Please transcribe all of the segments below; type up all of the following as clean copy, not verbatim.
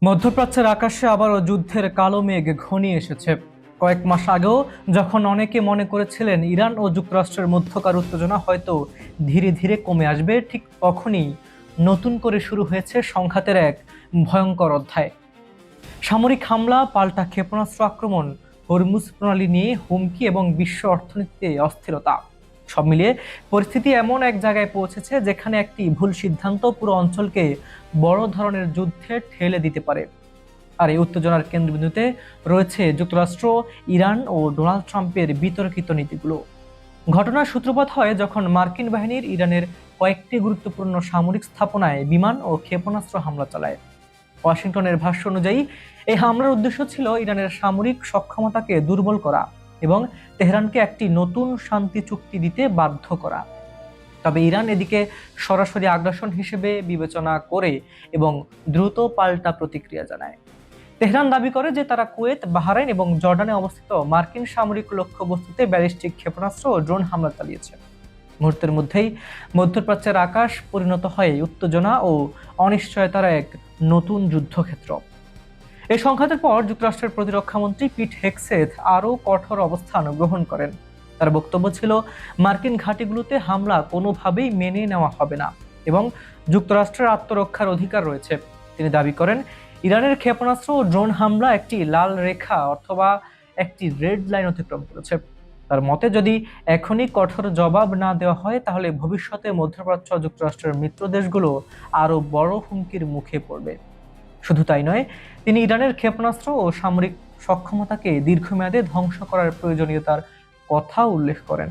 মধ্যপ্রাচ্যের আকাশে আবারও যুদ্ধের কালো মেঘ ঘনিয়ে এসেছে। কয়েক মাস আগেও যখন অনেকে মনে করেছিলেন ইরান ও যুক্তরাষ্ট্রের মধ্যকার উত্তেজনা হয়তো ধীরে ধীরে কমে আসবে, ঠিক তখনই নতুন করে শুরু হয়েছে সংঘাতের এক ভয়ঙ্কর অধ্যায়। সামরিক হামলা, পাল্টা ক্ষেপণাস্ত্র আক্রমণ, হরমুজ প্রণালী নিয়ে হুমকি এবং বিশ্ব অর্থনীতিতে অস্থিরতা, সব মিলিয়ে পরিস্থিতি এমন এক জায়গায় পৌঁছেছে যেখানে একটি ভুল সিদ্ধান্ত পুরো অঞ্চলকে বড় ধরনের যুদ্ধে ঠেলে দিতে পারে। আর এই উত্তেজনার কেন্দ্রবিন্দুতে রয়েছে যুক্তরাষ্ট্র, ইরান ও ডোনাল্ড ট্রাম্পের বিতর্কিত নীতিগুলো। ঘটনার সূত্রপাত হয় যখন মার্কিন বাহিনীর ইরানের কয়েকটি গুরুত্বপূর্ণ সামরিক স্থাপনায় বিমান ও ক্ষেপণাস্ত্র হামলা চালায়। ওয়াশিংটনের ভাষ্য অনুযায়ী এই হামলার উদ্দেশ্য ছিল ইরানের সামরিক সক্ষমতাকে দুর্বল করা এবং তেহরানকে একটি নতুন শান্তি চুক্তি দিতে বাধ্য করা। তবে ইরান এদিকে সরাসরি আগ্রাসন হিসেবে বিবেচনা করে এবং দ্রুত পাল্টা প্রতিক্রিয়া জানায়। তেহরান দাবি করে যে তারা কুয়েত, বাহরাইন এবং জর্ডানে অবস্থিত মার্কিন সামরিক লক্ষ্যবস্তুতে ব্যালিস্টিক ক্ষেপণাস্ত্র ও ড্রোন হামলা চালিয়েছে। মুহূর্তের মধ্যেই মধ্যপ্রাচ্যের আকাশ পরিণত হয় উত্তেজনা ও অনিশ্চয়তার এক নতুন যুদ্ধক্ষেত্র। এই সংঘাতের পর যুক্তরাষ্ট্রের প্রতিরক্ষামন্ত্রী পিট হেগসেথ আরও কঠোর অবস্থান গ্রহণ করেন। তার বক্তব্য ছিল, মার্কিন ঘাঁটিগুলোতে হামলা কোনোভাবেই মেনে নেওয়া হবে না এবং যুক্তরাষ্ট্রের আত্মরক্ষার অধিকার রয়েছে। তিনি দাবি করেন, ইরানের ক্ষেপণাস্ত্র ও ড্রোন হামলা একটি লাল রেখা অথবা একটি রেড লাইন অতিক্রম করেছে। তার মতে, যদি এখনই কঠোর জবাব না দেওয়া হয় তাহলে ভবিষ্যতে মধ্যপ্রাচ্য যুক্তরাষ্ট্রের মিত্র দেশগুলো আরও বড় হুমকির মুখে পড়বে। শুধু তাই নয়, তিনি ইরানের ক্ষেপণাস্ত্র ও সামরিক সক্ষমতাকে দীর্ঘমেয়াদে ধ্বংস করার প্রয়োজনীয়তার কথা উল্লেখ করেন।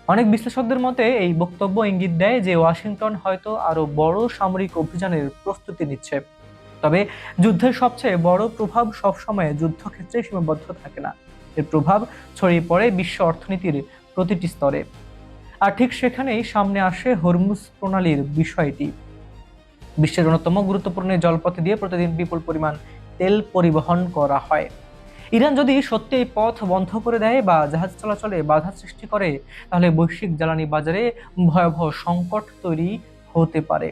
অনেক বিশ্লেষকদের মতে এই বক্তব্য ইঙ্গিত দেয় যে ওয়াশিংটন হয়তো আরো বড় সামরিক অভিযানের প্রস্তুতি নিচ্ছে। তবে যুদ্ধের সবচেয়ে বড় প্রভাব সবসময় যুদ্ধক্ষেত্রে সীমাবদ্ধ থাকে না, এর প্রভাব ছড়িয়ে পড়ে বিশ্ব অর্থনীতির প্রতিটি স্তরে। আর ঠিক সেখানেই সামনে আসে হরমুজ প্রণালীর বিষয়টি। বিশ্বের অন্যতম গুরুত্বপূর্ণ জলপথ দিয়ে প্রতিদিন বিপুল পরিমাণ তেল পরিবহন করা হয়। ইরান যদি সত্যি এই পথ বন্ধ করে দেয় বা জাহাজ চলাচলে বাধা সৃষ্টি করে, তাহলে বৈশ্বিক জ্বালানি বাজারে ভয়াবহ সংকট তৈরি হতে পারে।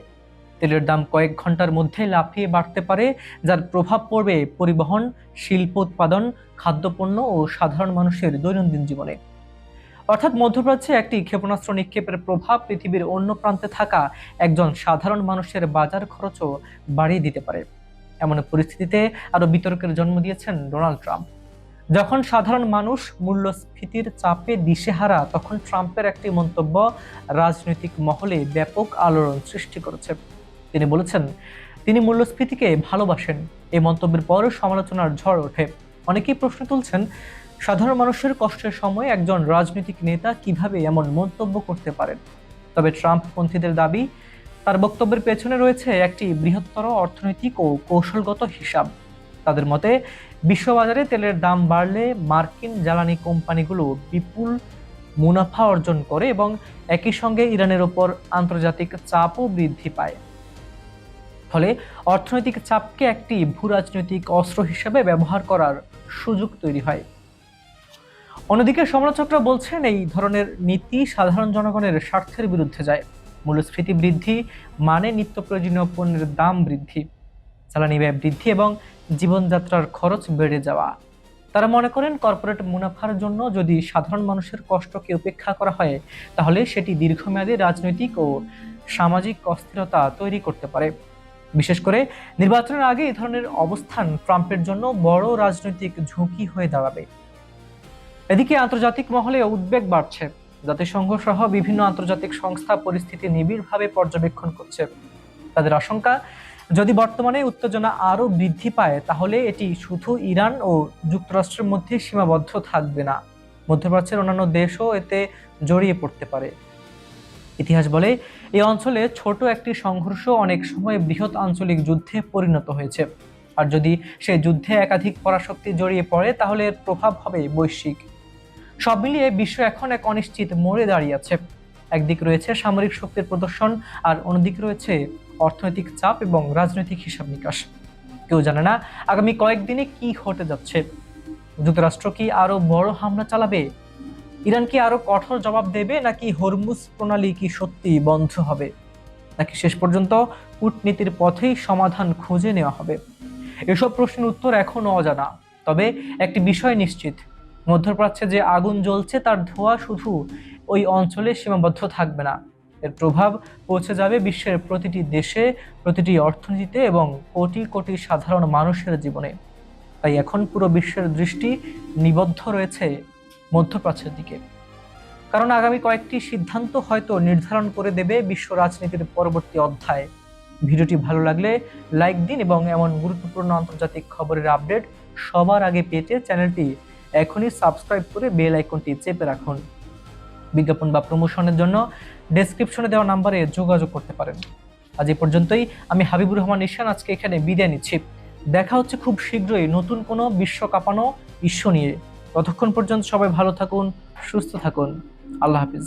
তেলের দাম কয়েক ঘন্টার মধ্যে লাফিয়ে বাড়তে পারে, যার প্রভাব পড়বে পরিবহন, শিল্প উৎপাদন, খাদ্যপণ্য ও সাধারণ মানুষের দৈনন্দিন জীবনে। অর্থাৎ মধ্যপ্রাচ্যে একটি ক্ষেপণাস্ত্র নিক্ষেপের প্রভাব পৃথিবীর অন্য প্রান্তে থাকা একজন সাধারণ মানুষের বাজার খরচও বাড়িয়ে দিতে পারে। এমন পরিস্থিতিতে আরো বিতর্কের জন্ম দিয়েছেন ডোনাল্ড ট্রাম্প। যখন সাধারণ মানুষ মূল্যস্ফীতির চাপে দিশেহারা, তখন ট্রাম্পের একটি মন্তব্য রাজনৈতিক মহলে ব্যাপক আলোড়ন সৃষ্টি করেছে। তিনি বলেছেন, তিনি মূল্যস্ফীতিকে ভালোবাসেন। এই মন্তব্যের পর সমালোচনার ঝড় ওঠে। অনেকেই প্রশ্ন তুলছেন, সাধারণ মানুষের কষ্টের সময় একজন রাজনৈতিক নেতা কিভাবে এমন মন্তব্য করতে পারেন। তবে ট্রাম্পপন্থীদের দাবি, তার বক্তব্যের পেছনে রয়েছে একটি বৃহত্তর অর্থনৈতিক ও কৌশলগত হিসাব। তাদের মতে, বিশ্ববাজারে তেলের দাম বাড়লে মার্কিন জ্বালানি কোম্পানিগুলো বিপুল মুনাফা অর্জন করে এবং একই সঙ্গে ইরানের ওপর আন্তর্জাতিক চাপও বৃদ্ধি পায়। ফলে অর্থনৈতিক চাপকে একটি ভূরাজনৈতিক অস্ত্র হিসেবে ব্যবহার করার সুযোগ তৈরি হয়। অন্যদিকে সমালোচকরা বলছেন, এই ধরনের নীতি সাধারণ জনগণের স্বার্থের বিরুদ্ধে যায়। মূল্যস্ফীতি বৃদ্ধি মানে নিত্য প্রয়োজনীয় পণ্যের দাম বৃদ্ধি, জ্বালানি ব্যয় বৃদ্ধি এবং জীবনযাত্রার খরচ বেড়ে যাওয়া। তারা মনে করেন, কর্পোরেট মুনাফার জন্য যদি সাধারণ মানুষের কষ্টকে উপেক্ষা করা হয়, তাহলে সেটি দীর্ঘমেয়াদী রাজনৈতিক ও সামাজিক অস্থিরতা তৈরি করতে পারে। বিশেষ করে নির্বাচনের আগে এই ধরনের অবস্থান ট্রাম্পের জন্য বড় রাজনৈতিক ঝুঁকি হয়ে দাঁড়াবে। এদিকে আন্তর্জাতিক মহলে উদ্বেগ বাড়ছে। জাতিসংঘ সহ বিভিন্ন আন্তর্জাতিক সংস্থা পরিস্থিতি নিবিড়ভাবে পর্যবেক্ষণ করছে। তাদের আশঙ্কা, যদি বর্তমানে উত্তেজনা আরো বৃদ্ধি পায়, তাহলে এটি শুধু ইরান ও যুক্তরাষ্ট্রের মধ্যে সীমাবদ্ধ থাকবে না, মধ্যপ্রাচ্যের অন্যান্য দেশও এতে জড়িয়ে পড়তে পারে। ইতিহাস বলে, এই অঞ্চলে ছোট একটি সংঘর্ষ অনেক সময় বৃহৎ আঞ্চলিক যুদ্ধে পরিণত হয়েছে। আর যদি সেই যুদ্ধে একাধিক পরাশক্তি জড়িয়ে পড়ে, তাহলে এর প্রভাব হবে বৈশ্বিক। সব মিলিয়ে বিশ্ব এখন এক অনিশ্চিত মোড়ে দাঁড়িয়ে আছে। একদিক রয়েছে সামরিক শক্তির প্রদর্শন, আর অন্যদিকে রয়েছে অর্থনৈতিক চাপ এবং রাজনৈতিক হিসাব নিকাশ। কেউ জানে না আগামী কয়েকদিনে কি ঘটে যাচ্ছে। যুক্তরাষ্ট্র কি আরো বড় হামলা চালাবে? ইরান কি আরো কঠোর জবাব দেবে, নাকি হরমুজ প্রণালী কি সত্যি বন্ধ হবে, নাকি শেষ পর্যন্ত কূটনীতির পথেই সমাধান খুঁজে নেওয়া হবে? এসব প্রশ্নের উত্তর এখনো অজানা। তবে একটি বিষয় নিশ্চিত, মধ্যপ্রাচ্যে যে আগুন জ্বলছে তার ধোঁয়া শুধু ওই অঞ্চলে সীমাবদ্ধ থাকবে না। এর প্রভাব পৌঁছে যাবে বিশ্বের প্রতিটি দেশে, প্রতিটি অর্থনীতিতে এবং কোটি কোটি সাধারণ মানুষের জীবনে। তাই এখন পুরো বিশ্বের দৃষ্টি নিবদ্ধ রয়েছে মধ্যপ্রাচ্যের দিকে, কারণ আগামী কয়েকটি সিদ্ধান্ত হয়তো নির্ধারণ করে দেবে বিশ্ব রাজনীতির পরবর্তী অধ্যায়। ভিডিওটি ভালো লাগলে লাইক দিন এবং এমন গুরুত্বপূর্ণ আন্তর্জাতিক খবরের আপডেট সবার আগে পেতে চ্যানেলটি এখনই সাবস্ক্রাইব করে বেল আইকনটি চেপে রাখুন। বিজ্ঞাপন বা প্রমোশনের জন্য ডেসক্রিপশনে দেওয়া নাম্বারে যোগাযোগ করতে পারেন। আজ এই পর্যন্তই। আমি হাবিবুর রহমান ঈশান আজকে এখানে বিদায় নিচ্ছি। দেখা হচ্ছে খুব শীঘ্রই নতুন কোনো বিশ্ব কাঁপানো ইস্যু নিয়ে। ততক্ষণ পর্যন্ত সবাই ভালো থাকুন, সুস্থ থাকুন। আল্লাহ হাফিজ।